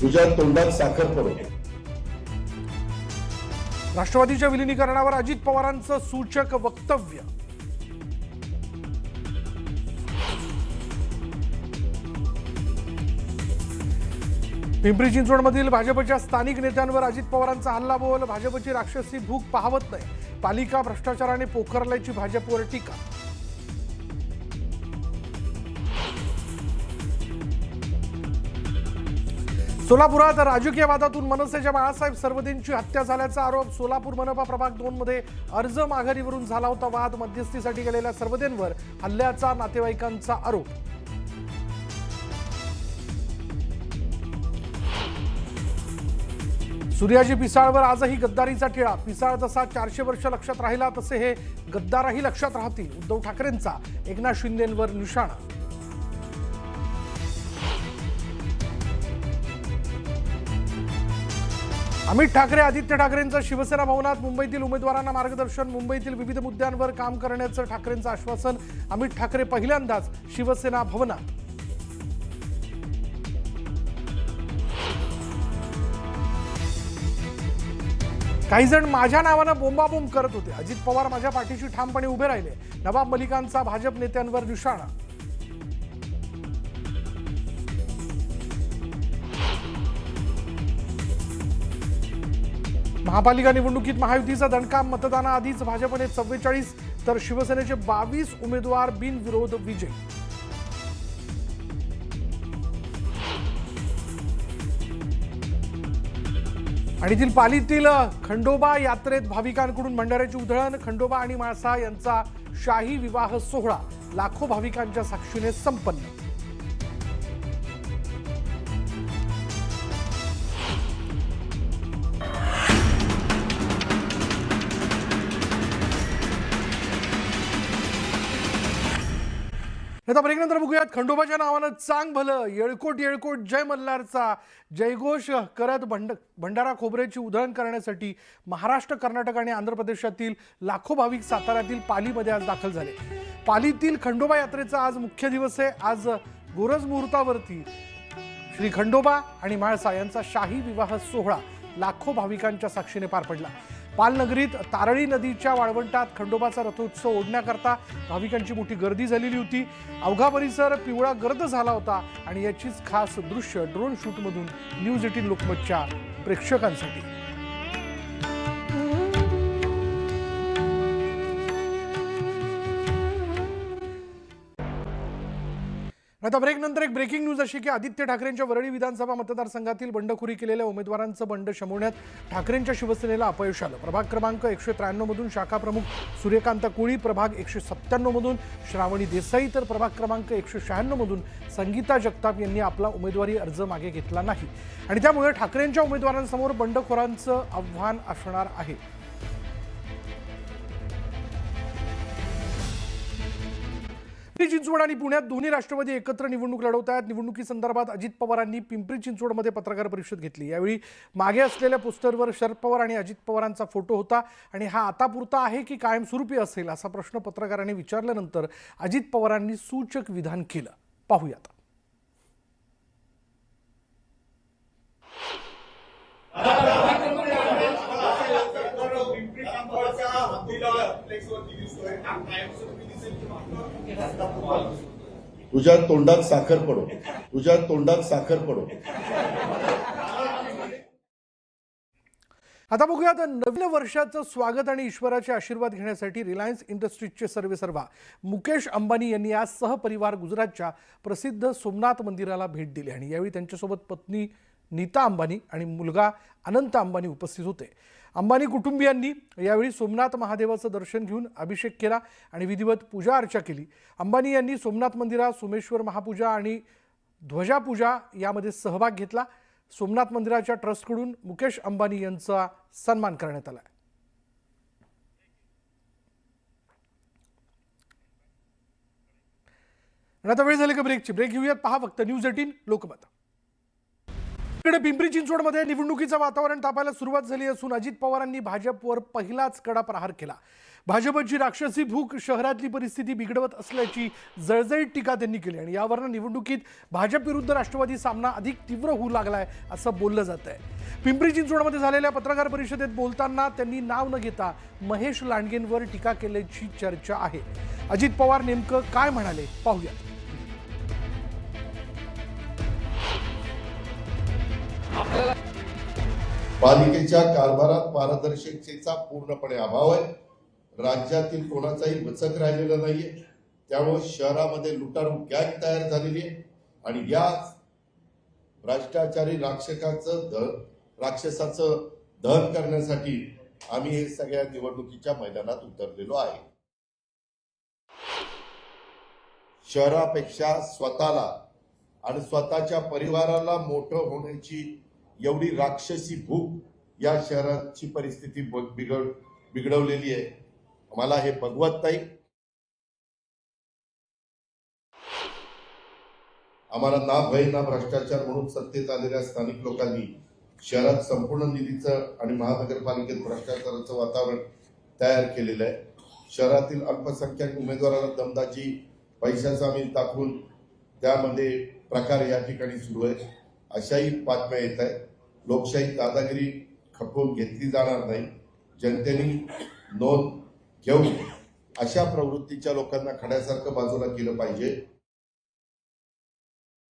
तुझ्या तोंडात साखर पडो. राष्ट्रवादीच्या विलिनीकरणावर अजित पवारांचं सूचक वक्तव्य. पिंपरी चिंचवडमधील भाजपच्या स्थानिक नेत्यांवर अजित पवारांचा हल्लाबोल. भाजपची राक्षसी भूक पाहवत नाही, पालिका भ्रष्टाचाराने पोखरल्याची भाजपवर टीका. सोलापुरात राजकीय वादातून मनसेच्या बाळासाहेब सरवदेंची हत्या झाल्याचा आरोप. सोलापूर मनपा प्रभाग 2 मध्ये अर्ज माघारीवरून झाला होता वाद. मध्यस्थीसाठी गेलेल्या सरवदेंवर हल्ल्याचा नातेवाईकांचा आरोप. सूर्याजी पिसाळवर आजही गद्दारीचा टिळा. पिसाळ जसा 400 वर्ष लक्षात राहिला तसे हे गद्दारही लक्षात राहतील. उद्धव ठाकरेंचा एकनाथ शिंदेंवर निशाणा. अमित ठाकरे आदित्य ठाकरेंचं शिवसेना भवनात. मुंबईतील उमेदवारांना मार्गदर्शन. मुंबईतील विविध मुद्द्यांवर काम करण्याचं ठाकरेंचं आश्वासन. अमित ठाकरे पहिल्यांदाच शिवसेना भवनात. काही जण माझ्या नावानं बोंबाबोंब करत होते. अजित पवार माझ्या पाठीशी ठामपणे उभे राहिले. नवाब मलिकांचा भाजप नेत्यांवर निशाणा. महापालिका निवडणुकीत महायुतीचा दणका. मतदानाआधीच भाजपने 44 तर शिवसेनेचे 22 उमेदवार बिनविरोध विजयी. आणि पालीतील खंडोबा यात्रेत भाविकांकडून भंडाऱ्याची उधळण. खंडोबा आणि म्हाळसा यांचा शाही विवाह सोहळा लाखो भाविकांच्या साक्षीने संपन्न. आता ब्रेकनंतर बघूयात खंडोबाच्या नावानं चांग भलं. येळकोट येळकोट जय मल्हारचा जयघोष करत भंडारा खोबऱ्याची उधळण करण्यासाठी महाराष्ट्र, कर्नाटक आणि आंध्र प्रदेशातील लाखो भाविक साताऱ्यातील पालीमध्ये आज दाखल झाले. पालीतील खंडोबा यात्रेचा आज मुख्य दिवस आहे. आज गोरज मुहूर्तावरती श्री खंडोबा आणि म्हाळसा यांचा शाही विवाह सोहळा लाखो भाविकांच्या साक्षीने पार पडला. पालनगरीत तारळी नदीच्या वाळवंटात खंडोबाचा रथोत्सव ओढण्याकरता भाविकांची मोठी गर्दी झालेली होती. अवघा परिसर पिवळा गर्द झाला होता आणि याचीच खास दृश्य ड्रोन शूटमधून न्यूज 18 लोकमतच्या प्रेक्षकांसाठी. आता ब्रेकनंतर एक ब्रेकिंग न्यूज अशी की आदित्य ठाकरेंच्या वरळी विधानसभा मतदारसंघातील बंडखोरी केलेल्या उमेदवारांचं बंड शमवण्यात ठाकरेंच्या शिवसेनेला अपयश आलं. प्रभाग क्रमांक 193 मधून शाखा प्रमुख सूर्यकांत कोळी, प्रभाग 197 मधून श्रावणी देसाई तर प्रभाग क्रमांक 196 मधून संगीता जगताप यांनी आपला उमेदवारी अर्ज मागे घेतला नाही आणि त्यामुळे ठाकरेंच्या उमेदवारांसमोर बंडखोरांचं आव्हान असणार आहे. चिंचवड आणि पुण्यात दोन्ही राष्ट्रवादी एकत्र निवडणूक लढवत आहेत. निवडणुकीसंदर्भात अजित पवारांनी पिंपरी चिंचवडमध्ये पत्रकार परिषद घेतली. यावेळी मागे असलेल्या पोस्टरवर शरद पवार आणि अजित पवारांचा फोटो होता आणि हा आतापुरता आहे की कायमस्वरूपी असेल असा प्रश्न पत्रकारांनी विचारल्यानंतर अजित पवारांनी सूचक विधान केलं. पाहूयात. तुझ्या तोंडात साखर पडो. तुझ्या तोंडात साखर पडो. आता बघूयात नवीन वर्षाचं स्वागत आणि ईश्वराचे आशीर्वाद घेण्यासाठी रिलायन्स इंडस्ट्रीजचे सर्वेसर्वा मुकेश अंबानी यांनी आज सहपरिवार गुजरातच्या प्रसिद्ध सोमनाथ मंदिराला भेट दिली आणि यावेळी त्यांच्यासोबत पत्नी नीता अंबानी आणि मुलगा अनंत अंबानी उपस्थित होते. अंबानी कुटुंबियांनी यावेळी सोमनाथ महादेवाचं दर्शन घेऊन अभिषेक केला आणि विधिवत पूजा अर्चा केली. अंबानी यांनी सोमनाथ मंदिरात सोमेश्वर महापूजा आणि ध्वजापूजा यामध्ये सहभाग घेतला. सोमनाथ मंदिराच्या ट्रस्टकडून मुकेश अंबानी यांचा सन्मान करण्यात आला. आता वेळ झाली का ब्रेकची. ब्रेक घेऊयात. पहा फक्त न्यूज 18 लोकमत. इकडे पिंपरी चिंचवडमध्ये निवडणुकीचं वातावरण तापायला सुरुवात झाली असून अजित पवारांनी भाजपवर पहिलाच कडा प्रहार केला. भाजपची राक्षसी भूक शहरातली परिस्थिती बिघडवत असल्याची जळजळीत टीका त्यांनी केली आणि यावरून निवडणुकीत भाजप विरुद्ध राष्ट्रवादी सामना अधिक तीव्र होऊ लागलाय असं बोललं जात आहे. पिंपरी चिंचवडमध्ये झालेल्या पत्रकार परिषदेत बोलताना त्यांनी नाव न घेता महेश लांडगेंवर टीका केल्याची चर्चा आहे. अजित पवार नेमकं काय म्हणाले पाहूया. पालिकेच्या कारभारात पारदर्शकतेचा पूर्णपणे अभाव आहे. राज्यातील कोणाचाही वचक राहिलेला नाहीये. त्यामुळे शहरामध्ये लुटारू गँग तयार झालेली आहे आणि या भ्रष्टाचारी राक्षसाचं दहन करण्यासाठी आम्ही हे सगळ्या निवडणुकीच्या मैदानात उतरलेलो आहे. शहरापेक्षा स्वतःला आणि स्वतःच्या परिवाराला मोठं होण्याची एवढी राक्षसी भूक या शहराची परिस्थिती बिघडवलेली आहे. मला हे बघवत नाही. आम्हाला ना भय ना भ्रष्टाचार म्हणून सत्तेत आलेल्या स्थानिक लोकांनी शहरात संपूर्ण निधीचं आणि महानगरपालिकेत भ्रष्टाचाराचं वातावरण तयार केलेलं आहे. शहरातील अल्पसंख्याक उमेदवाराला दमदाची पैशाचा आम्ही दाखवून त्यामध्ये प्रकार या ठिकाणी सुरू आहे. अशाही बातम्या येत आहेत. लोकशाही दादागिरी खपवून घेतली जाणार नाही. जनतेने नोंद घेऊन अशा प्रवृत्तीच्या लोकांना खड्यासारखं बाजूला केलं पाहिजे.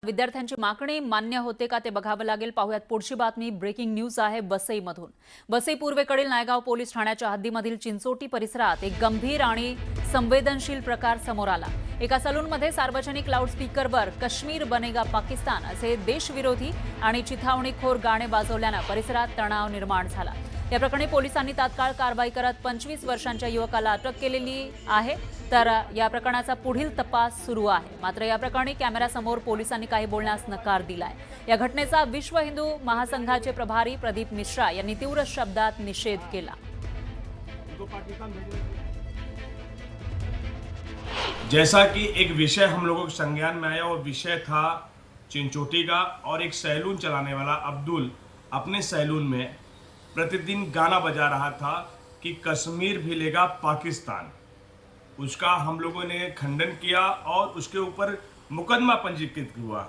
विद्यार्थ्यांची मागणी मान्य होते का ते बघावं लागेल. पाहुयात पुढची बातमी. ब्रेकिंग न्यूज आहे वसईमधून. वसई पूर्वेकडील नायगाव पोलीस ठाण्याच्या हद्दीमधील चिंचोटी परिसरात एक गंभीर आणि संवेदनशील प्रकार समोर आला. एका सलूनमध्ये सार्वजनिक लाऊडस्पीकरवर काश्मीर बनेगा पाकिस्तान असे देशविरोधी आणि चिथावणीखोर गाणे वाजवल्यानं परिसरात तणाव निर्माण झाला. या प्रकरणी पोलिसांनी तात्काळ कारवाई करत 25 वर्षांच्या युवकाला अटक केलेली आहे. तर या प्रकरणाचा पुढील तपास सुरू आहे. मात्र या प्रकरणी कॅमेऱ्यासमोर पोलिसांनी काही बोलण्यास नकार दिलाय. या घटनेचा विश्व हिंदू महासंघाचे प्रभारी प्रदीप मिश्रा यांनी तीव्र शब्दात निषेध केला. जैसा कि एक विषय हम लोगों के संज्ञान में आया, वो विषय था चिंचोटी का, और एक सैलून चलाने वाला अब्दुल अपने सैलून में प्रतिदिन गाना बजा रहा था कि कश्मीर भी लेगा पाकिस्तान. उसका हम लोगों ने खंडन किया और उसके ऊपर मुकदमा पंजीकृत हुआ.